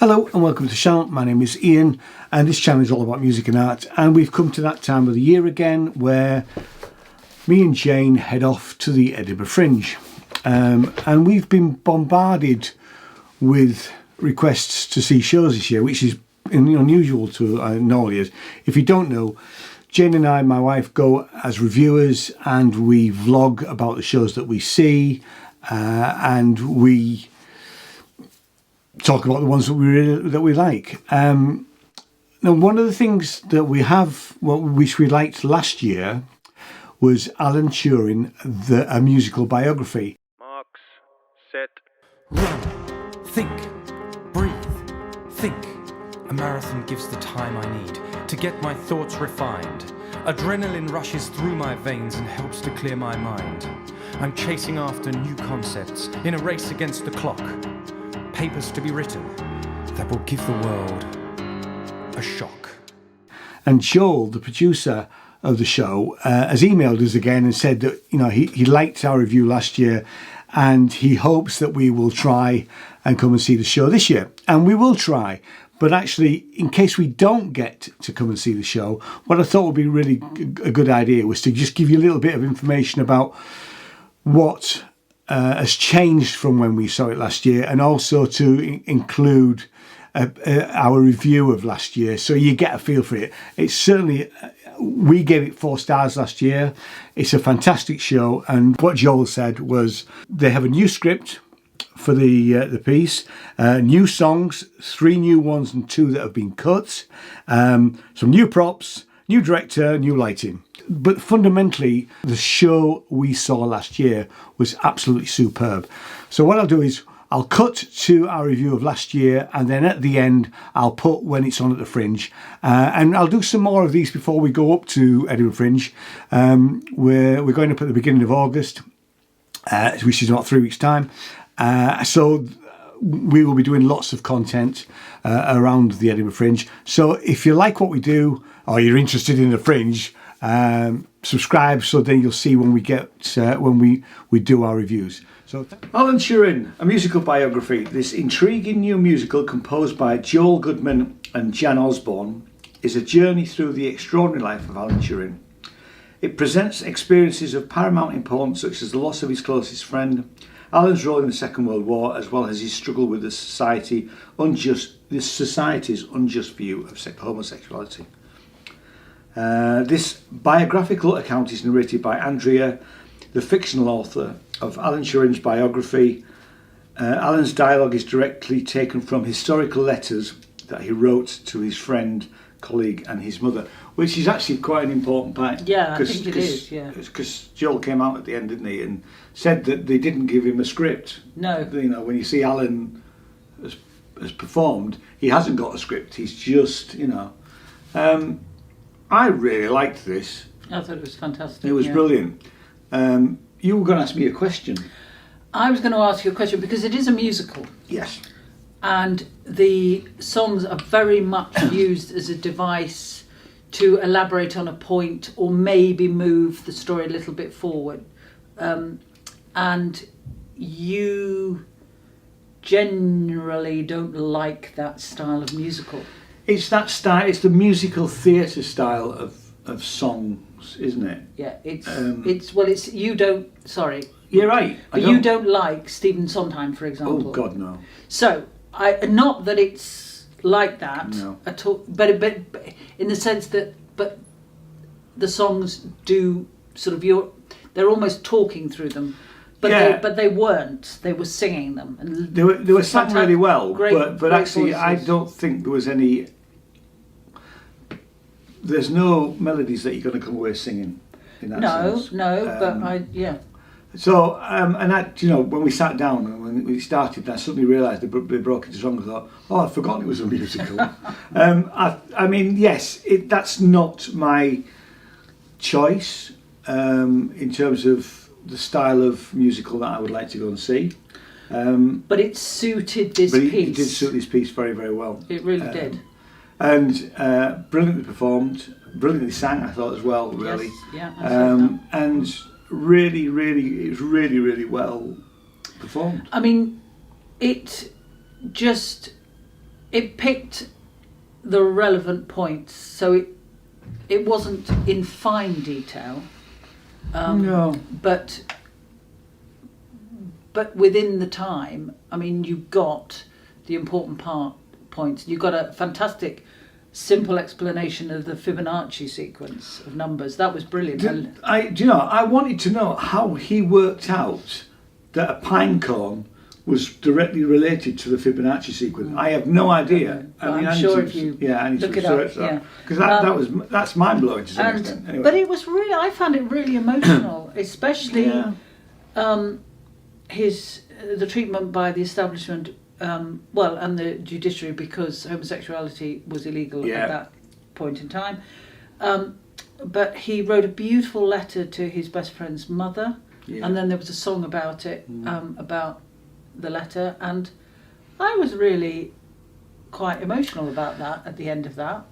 Hello and welcome to the channel. My name is Ian and this channel is all about music and art, and we've come to that time of the year again where me and Jane head off to the Edinburgh Fringe, and we've been bombarded with requests to see shows this year, which is unusual to normal years. If you don't know, Jane and I, my wife, go as reviewers and we vlog about the shows that we see, and we talk about the ones that we like. Now, one of the things that which we liked last year was Alan Turing, a musical biography. Marks, set, run, think, breathe, think. A marathon gives the time I need to get my thoughts refined. Adrenaline rushes through my veins and helps to clear my mind. I'm chasing after new concepts in a race against the clock. Papers to be written that will give the world a shock. And Joel, the producer of the show, has emailed us again and said that he liked our review last year and he hopes that we will try and come and see the show this year. And we will try. But actually, in case we don't get to come and see the show, what I thought would be really a good idea was to just give you a little bit of information about what has changed from when we saw it last year, and also to include our review of last year, so you get a feel for it. It's certainly, we gave it 4 stars last year. It's a fantastic show, and what Joel said was they have a new script for the piece, new songs, 3 new ones and 2 that have been cut, some new props, new director, new lighting. But fundamentally, the show we saw last year was absolutely superb. So what I'll do is I'll cut to our review of last year, and then at the end I'll put when it's on at the Fringe, and I'll do some more of these before we go up to Edinburgh Fringe. We're going up at the beginning of August, which is about 3 weeks' time. So we will be doing lots of content around the Edinburgh Fringe. So if you like what we do, or you're interested in the Fringe, subscribe, so then you'll see when we get when we do our reviews. So, Alan Turing, a musical biography. This intriguing new musical composed by Joel Goodman and Jan Osborne is a journey through the extraordinary life of Alan Turing. It presents experiences of paramount importance, such as the loss of his closest friend, Alan's role in the Second World War, as well as his struggle with the society's unjust view of homosexuality. This biographical account is narrated by Andrea, the fictional author of Alan Turing's biography. Alan's dialogue is directly taken from historical letters that he wrote to his friend, colleague and his mother, which is actually quite an important part. Yeah, I think it is, yeah. Because Joel came out at the end, didn't he, and said that they didn't give him a script. No. When you see Alan has performed, he hasn't got a script. He's just, I really liked this. I thought it was fantastic. It was brilliant. You were going to ask me a question. I was going to ask you a question because it is a musical. Yes. And the songs are very much used as a device to elaborate on a point or maybe move the story a little bit forward. And you generally don't like that style of musical. It's that style. It's the musical theatre style of songs, isn't it? Yeah, it's you don't. Sorry. You're right. But you don't like Stephen Sondheim, for example. Oh God, no. So not that it's like that No. at all, but in the sense that the songs do sort of they're almost talking through them. But they weren't. They were singing them, and they were sung really well. Great, but actually, voices. I don't think there was any. There's no melodies that you're going to come away singing. In that sense. Yeah. So when we sat down and when we started, I suddenly realised they broke into song. I thought, I'd forgotten it was a musical. I mean, yes, that's not my choice in terms of the style of musical that I would like to go and see. But it suited this piece. It did suit this piece very, very well. It really did. And brilliantly performed, brilliantly sang, I thought, as well, really. Yes, yeah. And really, really, it was really, really well performed. I mean, it just it picked the relevant points, so it wasn't in fine detail. No. But within the time, I mean, you got the important points. You got a fantastic, simple explanation of the Fibonacci sequence of numbers. That was brilliant. I wanted to know how he worked out that a pine cone was directly related to the Fibonacci sequence. I have no idea. I'm sure if you look it up, because that's mind blowing to some extent. Anyway. But it was really, I found it really emotional, especially the treatment by the establishment, and the judiciary, because homosexuality was illegal at that point in time. But he wrote a beautiful letter to his best friend's mother, and then there was a song about it, about the letter, and I was really quite emotional about that at the end of that.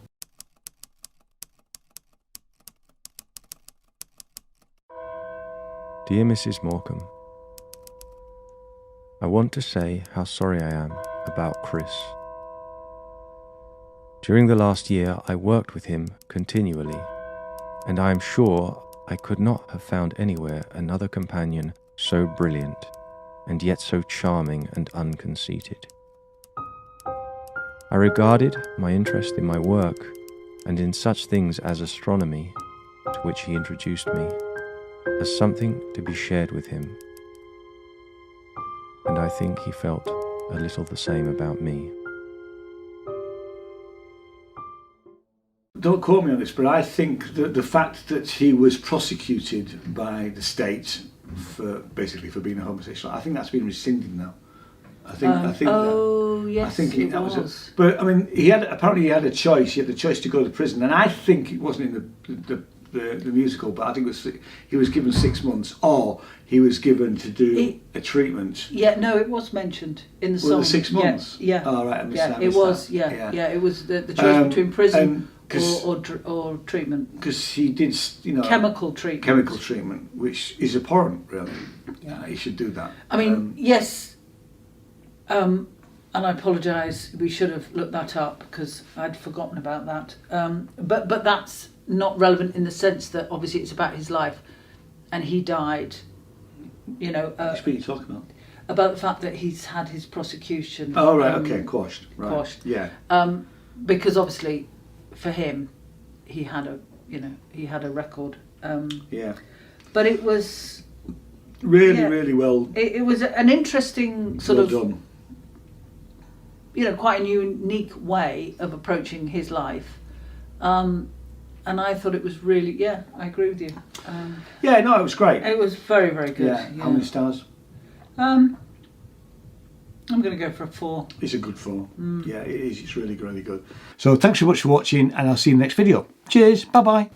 Dear Mrs. Morecambe, I want to say how sorry I am about Chris. During the last year I worked with him continually, and I am sure I could not have found anywhere another companion so brilliant and yet so charming and unconceited. I regarded my interest in my work and in such things as astronomy, to which he introduced me, as something to be shared with him, and I think he felt a little the same about me. Don't quote me on this, but I think that the fact that he was prosecuted by the state for being a homosexual, I think that's been rescinded now. I think yes, it was. But I mean, apparently he had a choice. He had the choice to go to prison, and I think it wasn't in the musical, but I think he was given 6 months, or he was given to do a treatment. Yeah, no, it was mentioned in the song. The 6 months. Yeah. Oh, right. It was. Yeah. It was the choice between prison or treatment. Because he did, chemical treatment, which is abhorrent, really. Yeah, he should do that. I mean, yes. And I apologise. We should have looked that up because I'd forgotten about that. But that's not relevant in the sense that obviously it's about his life, and he died. Which bit are you talking about? About the fact that he's had his prosecution. Oh right, okay, quashed. Right. Quashed. Yeah. Because obviously, for him, he had a record. Yeah. But it was really well. It was an interesting sort of done. Quite a unique way of approaching his life. And I thought it was really, I agree with you. It was great. It was very, very good. Yeah. How many stars? I'm going to go for a 4. It's a good 4. Yeah, it is. It's really, really good. So thanks so much for watching, and I'll see you in the next video. Cheers. Bye-bye.